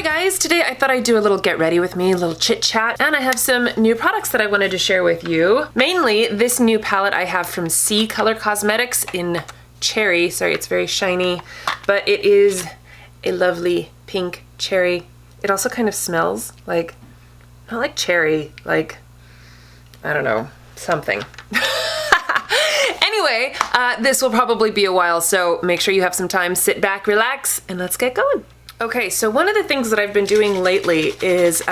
guys, today I thought I'd do a little get ready with me, a little chit chat, and I have some new products that I wanted to share with you. Mainly this new palette I have from Ccolor Cosmetics in cherry. Sorry, it's very shiny, but it is a lovely pink cherry. It also kind of smells like, not like cherry, like, I don't know, something. Anyway, this will probably be a while, so make sure you have some time, sit back, relax, and let's get going. Okay, so one of the things that I've been doing lately is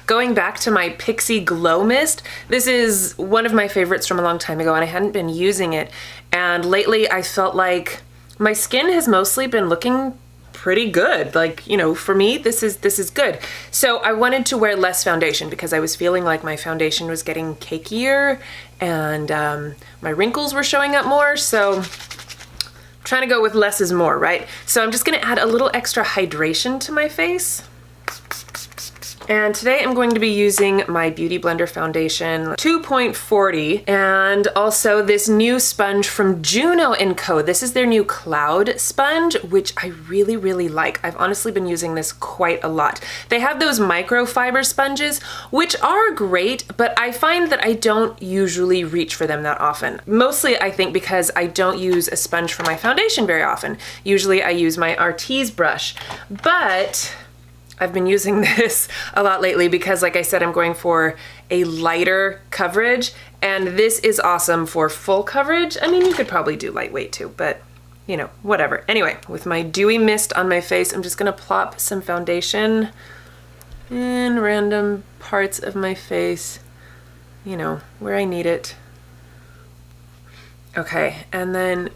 going back to my Pixi Glow Mist. This is one of my favorites from a long time ago, and I hadn't been using it. And lately I felt like my skin has mostly been looking pretty good. Like, you know, for me, this is good. So I wanted to wear less foundation because I was feeling like my foundation was getting cakier and my wrinkles were showing up more. So trying to go with less is more, right? So I'm just gonna add a little extra hydration to my face. And today I'm going to be using my Beauty Blender foundation 2.40 and also this new sponge from Juno Co. This is their new cloud sponge, which I really, really like. I've honestly been using this quite a lot. They have those microfiber sponges, which are great, but I find that I don't usually reach for them that often. Mostly I think because I don't use a sponge for my foundation very often. Usually I use my Artis brush, but I've been using this a lot lately because, like I said, I'm going for a lighter coverage, and this is awesome for full coverage. I mean, you could probably do lightweight too, but you know, whatever. Anyway, with my dewy mist on my face, I'm just gonna plop some foundation in random parts of my face, you know, where I need it. Okay, and then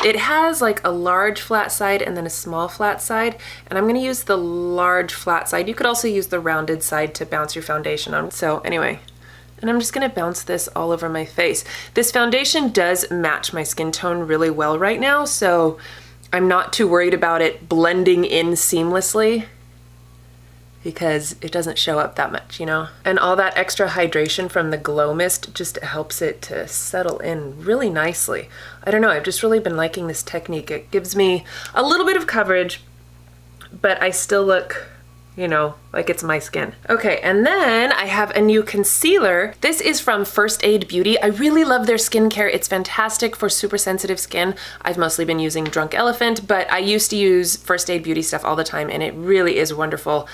it has like a large flat side and then a small flat side, and I'm gonna use the large flat side. You could also use the rounded side to bounce your foundation on. So anyway, and I'm just gonna bounce this all over my face. This foundation does match my skin tone really well right now, so I'm not too worried about it blending in seamlessly because it doesn't show up that much, you know? And all that extra hydration from the Glow Mist just helps it to settle in really nicely. I don't know, I've just really been liking this technique. It gives me a little bit of coverage, but I still look, you know, like it's my skin. Okay, and then I have a new concealer. This is from First Aid Beauty. I really love their skincare. It's fantastic for super sensitive skin. I've mostly been using Drunk Elephant, but I used to use First Aid Beauty stuff all the time, and it really is wonderful.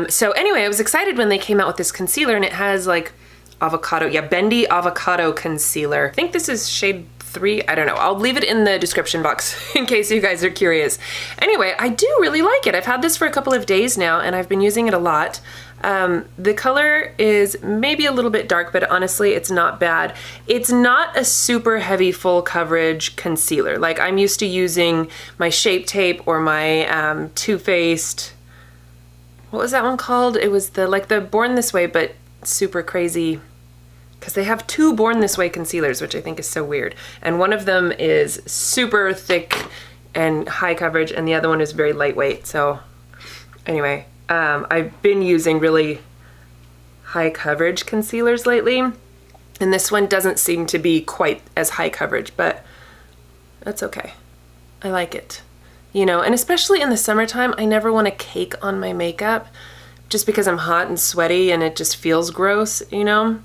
So anyway, I was excited when they came out with this concealer, and it has like avocado, yeah, Bendy Avocado Concealer. I think this is shade 3, I don't know. I'll leave it in the description box in case you guys are curious. Anyway, I do really like it. I've had this for a couple of days now and I've been using it a lot. The color is maybe a little bit dark, but honestly, it's not bad. It's not a super heavy full coverage concealer. Like I'm used to using my Shape Tape or my Too Faced, what was that one called? It was the Born This Way, but super crazy, because they have two Born This Way concealers, which I think is so weird. And one of them is super thick and high coverage, and the other one is very lightweight. So anyway, I've been using really high coverage concealers lately, and this one doesn't seem to be quite as high coverage, but that's okay. I like it. You know, and especially in the summertime, I never want to cake on my makeup just because I'm hot and sweaty and it just feels gross, you know?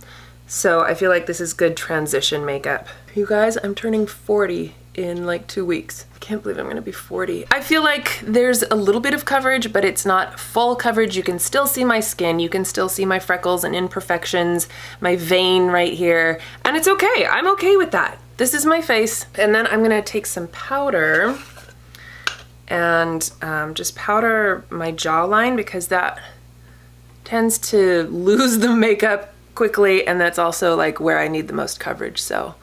So I feel like this is good transition makeup. You guys, I'm turning 40 in like 2 weeks. I can't believe I'm gonna be 40. I feel like there's a little bit of coverage, but it's not full coverage. You can still see my skin. You can still see my freckles and imperfections, my vein right here, and it's okay. I'm okay with that. This is my face. And then I'm gonna take some powder and just powder my jawline because that tends to lose the makeup quickly, and that's also like where I need the most coverage. So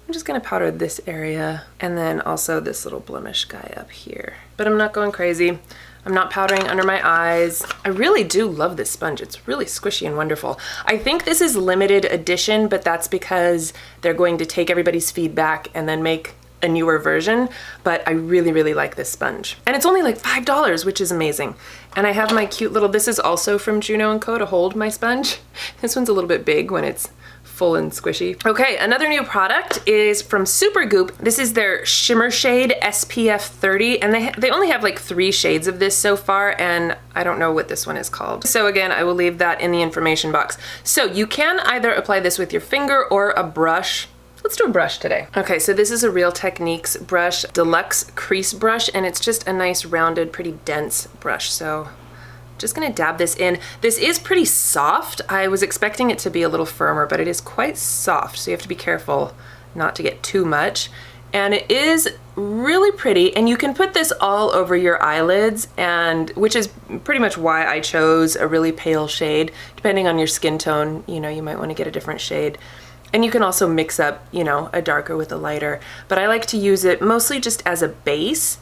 I'm just gonna powder this area and then also this little blemish guy up here. But I'm not going crazy. I'm not powdering under my eyes. I really do love this sponge. It's really squishy and wonderful. I think this is limited edition, but that's because they're going to take everybody's feedback and then make a newer version, but I really, really like this sponge. And it's only like $5, which is amazing. And I have my cute little, this is also from Juno Co to hold my sponge. This one's a little bit big when it's full and squishy. Okay, another new product is from Supergoop. This is their Shimmershade SPF 30, and they only have like 3 shades of this so far, and I don't know what this one is called. So again, I will leave that in the information box. So you can either apply this with your finger or a brush. Let's do a brush today. Okay, so this is a Real Techniques brush, Deluxe Crease Brush, and it's just a nice rounded, pretty dense brush. So just gonna dab this in. This is pretty soft. I was expecting it to be a little firmer, but it is quite soft, so you have to be careful not to get too much. And it is really pretty, and you can put this all over your eyelids, and which is pretty much why I chose a really pale shade. Depending on your skin tone, you know, you might want to get a different shade. And you can also mix up, you know, a darker with a lighter. But I like to use it mostly just as a base,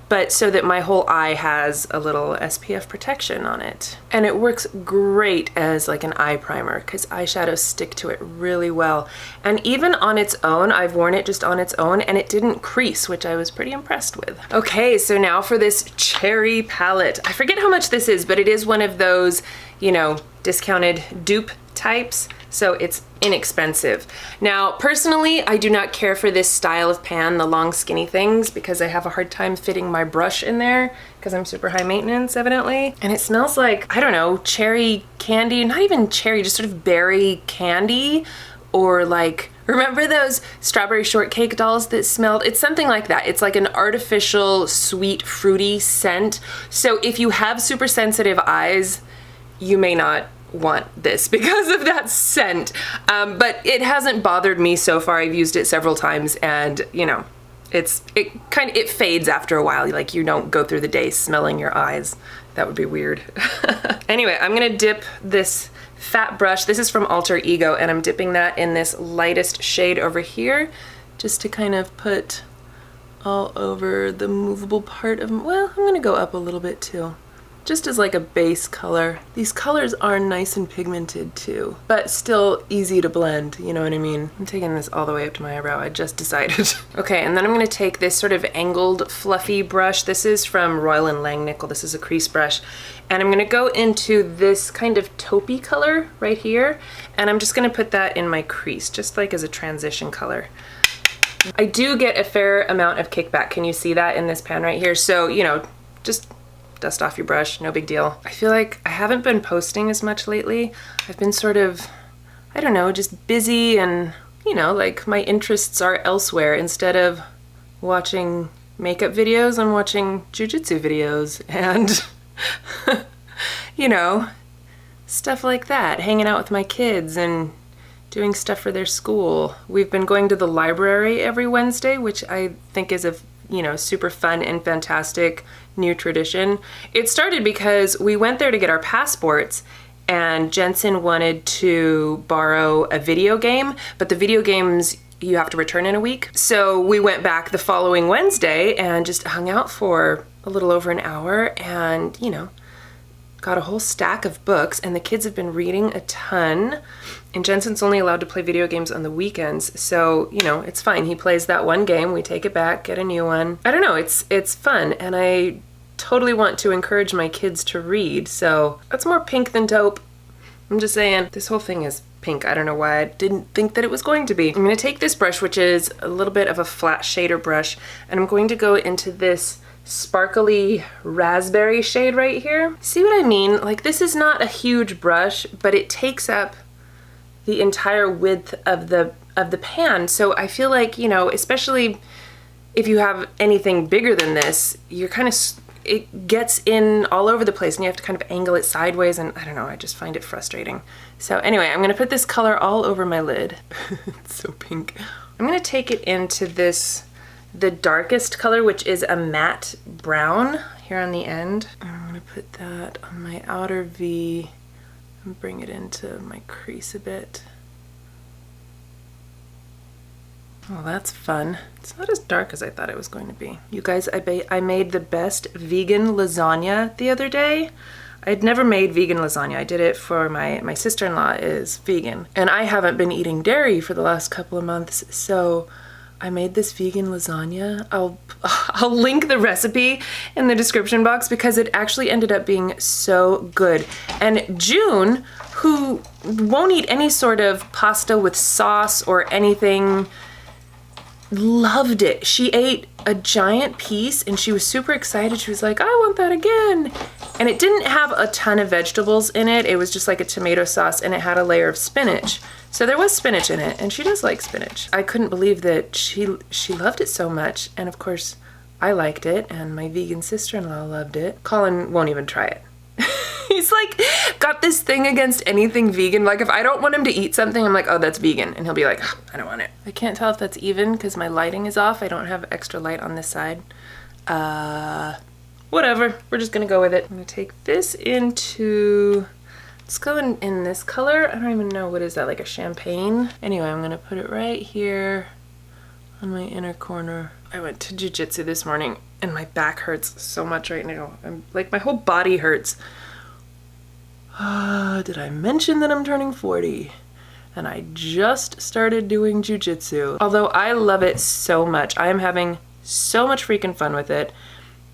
but so that my whole eye has a little SPF protection on it. And it works great as like an eye primer because eyeshadows stick to it really well. And even on its own, I've worn it just on its own and it didn't crease, which I was pretty impressed with. Okay, so now for this cherry palette. I forget how much this is, but it is one of those, you know, discounted dupe types. So it's inexpensive. Now, personally, I do not care for this style of pan, the long skinny things, because I have a hard time fitting my brush in there because I'm super high maintenance, evidently. And it smells like, I don't know, cherry candy, not even cherry, just sort of berry candy, or like, remember those strawberry shortcake dolls that smelled? It's something like that. It's like an artificial, sweet, fruity scent. So if you have super sensitive eyes, you may not want this because of that scent, but it hasn't bothered me so far. I've used it several times, and you know, it fades after a while. Like, you don't go through the day smelling your eyes. That would be weird. Anyway, I'm gonna dip this fat brush. This is from Alter Ego, and I'm dipping that in this lightest shade over here, just to kind of put all over the movable part of, well, I'm gonna go up a little bit too, just as like a base color. These colors are nice and pigmented too, but still easy to blend, you know what I mean? I'm taking this all the way up to my eyebrow, I just decided. Okay, and then I'm gonna take this sort of angled, fluffy brush. This is from Royal & Langnickel. This is a crease brush. And I'm gonna go into this kind of taupey color right here, and I'm just gonna put that in my crease, just like as a transition color. I do get a fair amount of kickback. Can you see that in this pan right here? So, you know, just dust off your brush, no big deal. I feel like I haven't been posting as much lately. I've been sort of, I don't know, just busy, and you know, like my interests are elsewhere. Instead of watching makeup videos, I'm watching jiu-jitsu videos and you know, stuff like that, hanging out with my kids and doing stuff for their school. We've been going to the library every Wednesday, which I think is a, you know, super fun and fantastic new tradition. It started because we went there to get our passports, and Jensen wanted to borrow a video game, but the video games you have to return in a week. So we went back the following Wednesday and just hung out for a little over an hour, and you know, got a whole stack of books, and the kids have been reading a ton. And Jensen's only allowed to play video games on the weekends, so, you know, it's fine. He plays that one game, we take it back, get a new one. I don't know, it's fun, and I totally want to encourage my kids to read, so that's more pink than taupe. I'm just saying, this whole thing is pink. I don't know why I didn't think that it was going to be. I'm gonna take this brush, which is a little bit of a flat shader brush, and I'm going to go into this sparkly raspberry shade right here. See what I mean? Like, this is not a huge brush, but it takes up the entire width of the pan. So I feel like, you know, especially if you have anything bigger than this, you're kind of, it gets in all over the place and you have to kind of angle it sideways, and I don't know, I just find it frustrating. So anyway, I'm gonna put this color all over my lid. It's so pink. I'm gonna take it into this, the darkest color, which is a matte brown here on the end. I'm gonna put that on my outer V and bring it into my crease a bit. Oh, that's fun. It's not as dark as I thought it was going to be. You guys, I made the best vegan lasagna the other day. I'd never made vegan lasagna. I did it for my sister-in-law is vegan, and I haven't been eating dairy for the last couple of months, so I made this vegan lasagna. I'll link the recipe in the description box because it actually ended up being so good. And June, who won't eat any sort of pasta with sauce or anything, loved it. She ate a giant piece and she was super excited. She was like, I want that again. And it didn't have a ton of vegetables in it. It was just like a tomato sauce and it had a layer of spinach. So there was spinach in it and she does like spinach. I couldn't believe that she loved it so much. And of course I liked it and my vegan sister-in-law loved it. Colin won't even try it. He's like got this thing against anything vegan. Like if I don't want him to eat something, I'm like, oh, that's vegan. And he'll be like, oh, I don't want it. I can't tell if that's even because my lighting is off. I don't have extra light on this side. Whatever. We're just gonna go with it. I'm gonna take this into, let's go in this color. I don't even know, what is that, like a champagne? Anyway, I'm gonna put it right here on my inner corner. I went to jiu-jitsu this morning and my back hurts so much right now. I'm like, my whole body hurts. Did I mention that I'm turning 40? And I just started doing jiu-jitsu. Although I love it so much. I am having so much freaking fun with it.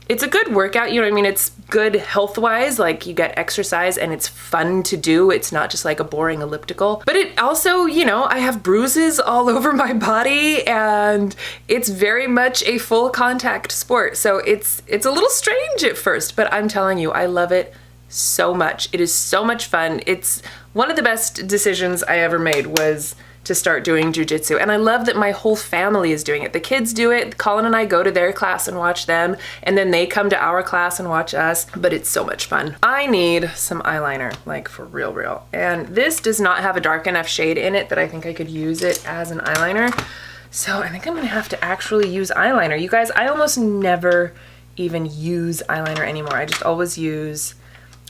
It's a good workout, you know what I mean? It's good health-wise, like you get exercise and it's fun to do. It's not just like a boring elliptical. But it also, you know, I have bruises all over my body and it's very much a full contact sport. So it's a little strange at first, but I'm telling you, I love it so much. It is so much fun. It's one of the best decisions I ever made was to start doing jiu-jitsu. And I love that my whole family is doing it. The kids do it. Colin and I go to their class and watch them, and then they come to our class and watch us, but it's so much fun. I need some eyeliner, like for real. And this does not have a dark enough shade in it that I think I could use it as an eyeliner. So I think I'm gonna have to actually use eyeliner. You guys, I almost never even use eyeliner anymore. I just always use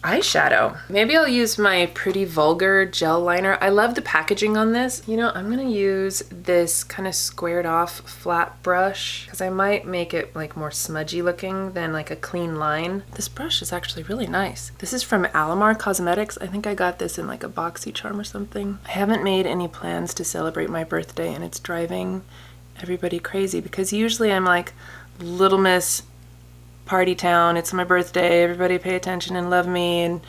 eyeshadow. Maybe I'll use my Pretty Vulgar gel liner. I love the packaging on this. You know, I'm gonna use this kind of squared off flat brush because I might make it like more smudgy looking than like a clean line. This brush is actually really nice. This is from Alamar Cosmetics. I think I got this in like a boxy charm or something. I haven't made any plans to celebrate my birthday and it's driving everybody crazy because usually I'm like, Little Miss Party Town, it's my birthday, everybody pay attention and love me, and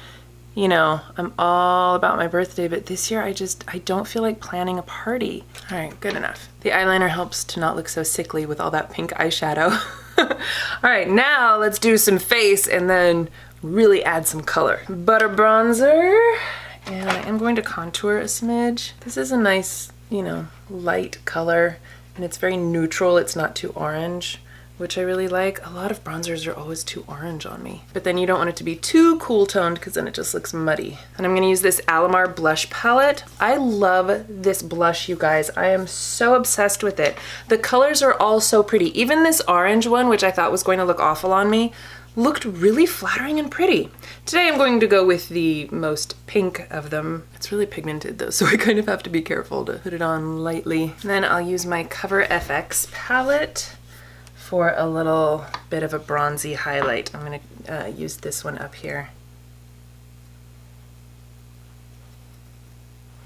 you know, I'm all about my birthday, but this year I don't feel like planning a party. All right, good enough. The eyeliner helps to not look so sickly with all that pink eyeshadow. All right, now let's do some face and then really add some color. Butter bronzer, and I am going to contour a smidge. This is a nice, you know, light color, and it's very neutral, it's not too orange, which I really like. A lot of bronzers are always too orange on me. But then you don't want it to be too cool toned because then it just looks muddy. And I'm gonna use this Alamar blush palette. I love this blush, you guys. I am so obsessed with it. The colors are all so pretty. Even this orange one, which I thought was going to look awful on me, looked really flattering and pretty. Today I'm going to go with the most pink of them. It's really pigmented though, so I kind of have to be careful to put it on lightly. And then I'll use my Cover FX palette for a little bit of a bronzy highlight. I'm gonna use this one up here.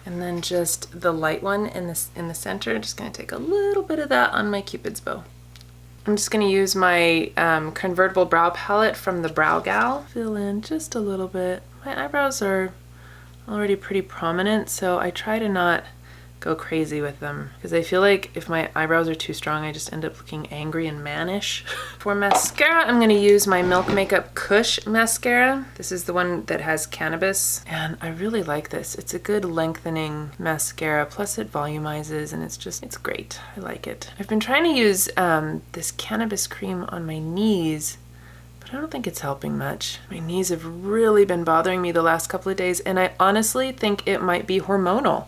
And then just the light one in the center, just gonna take a little bit of that on my Cupid's bow. I'm just gonna use my Convertible brow palette from the BrowGal. Fill in just a little bit. My eyebrows are already pretty prominent, so I try to not go crazy with them because I feel like if my eyebrows are too strong I just end up looking angry and mannish. For mascara I'm going to use my Milk Makeup KUSH mascara. This is the one that has cannabis and I really like this. It's a good lengthening mascara, plus it volumizes and it's great. I like it. I've been trying to use this cannabis cream on my knees, but I don't think it's helping much. My knees have really been bothering me the last couple of days and I honestly think it might be hormonal.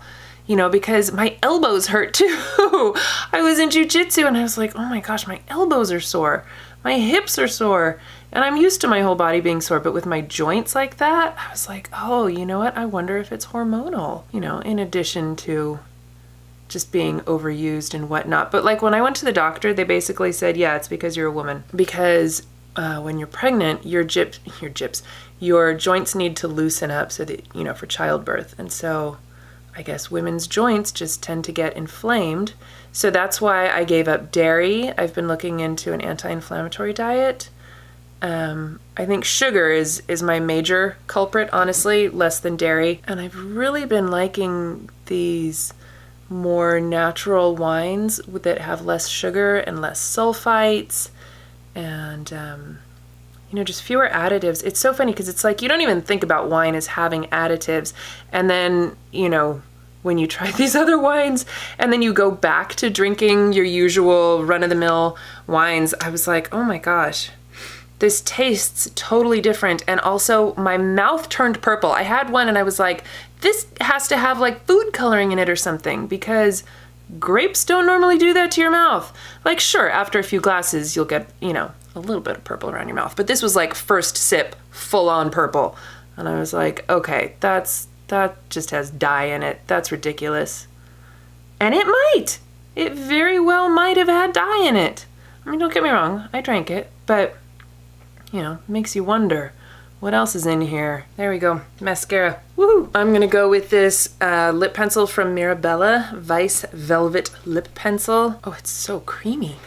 You know, because my elbows hurt too. I was in jiu-jitsu and I was like, oh my gosh, my elbows are sore. My hips are sore. And I'm used to my whole body being sore, but with my joints like that, I was like, oh, you know what? I wonder if it's hormonal, you know, in addition to just being overused and whatnot. But like when I went to the doctor, they basically said, yeah, it's because you're a woman. Because when you're pregnant, your joints need to loosen up so that, you know, for childbirth. And so I guess women's joints just tend to get inflamed. So that's why I gave up dairy. I've been looking into an anti-inflammatory diet. I think sugar is my major culprit, honestly, less than dairy. And I've really been liking these more natural wines that have less sugar and less sulfites and, you know, just fewer additives. It's so funny because it's like you don't even think about wine as having additives. And then, you know, when you try these other wines and then you go back to drinking your usual run-of-the-mill wines, I was like, oh my gosh, this tastes totally different. And also my mouth turned purple. I had one and I was like, this has to have like food coloring in it or something, because grapes don't normally do that to your mouth. Like, sure, after a few glasses, you'll get, you know, a little bit of purple around your mouth, but this was like first sip, full on purple. And I was like, okay, that just has dye in it. That's ridiculous. And it very well might have had dye in it. I mean, don't get me wrong, I drank it, but you know, makes you wonder what else is in here. There we go, mascara. Woohoo! I'm gonna go with this lip pencil from Mirabella, Vice Velvet Lip Pencil. Oh, it's so creamy.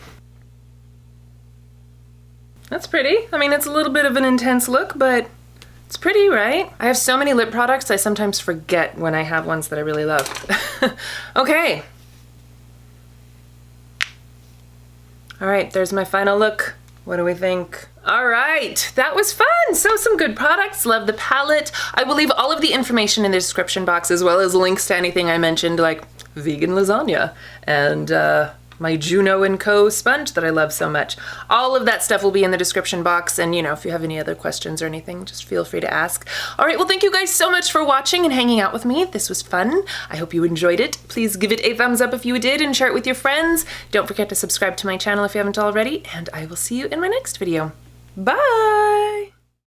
That's pretty. I mean, it's a little bit of an intense look, but it's pretty, right? I have so many lip products, I sometimes forget when I have ones that I really love. Okay. All right, there's my final look. What do we think? All right, that was fun. So some good products, love the palette. I will leave all of the information in the description box as well as links to anything I mentioned, like vegan lasagna and my Juno Co sponge that I love so much. All of that stuff will be in the description box, and you know, if you have any other questions or anything, just feel free to ask. All right, well, thank you guys so much for watching and hanging out with me. This was fun. I hope you enjoyed it. Please give it a thumbs up if you did and share it with your friends. Don't forget to subscribe to my channel if you haven't already, and I will see you in my next video. Bye!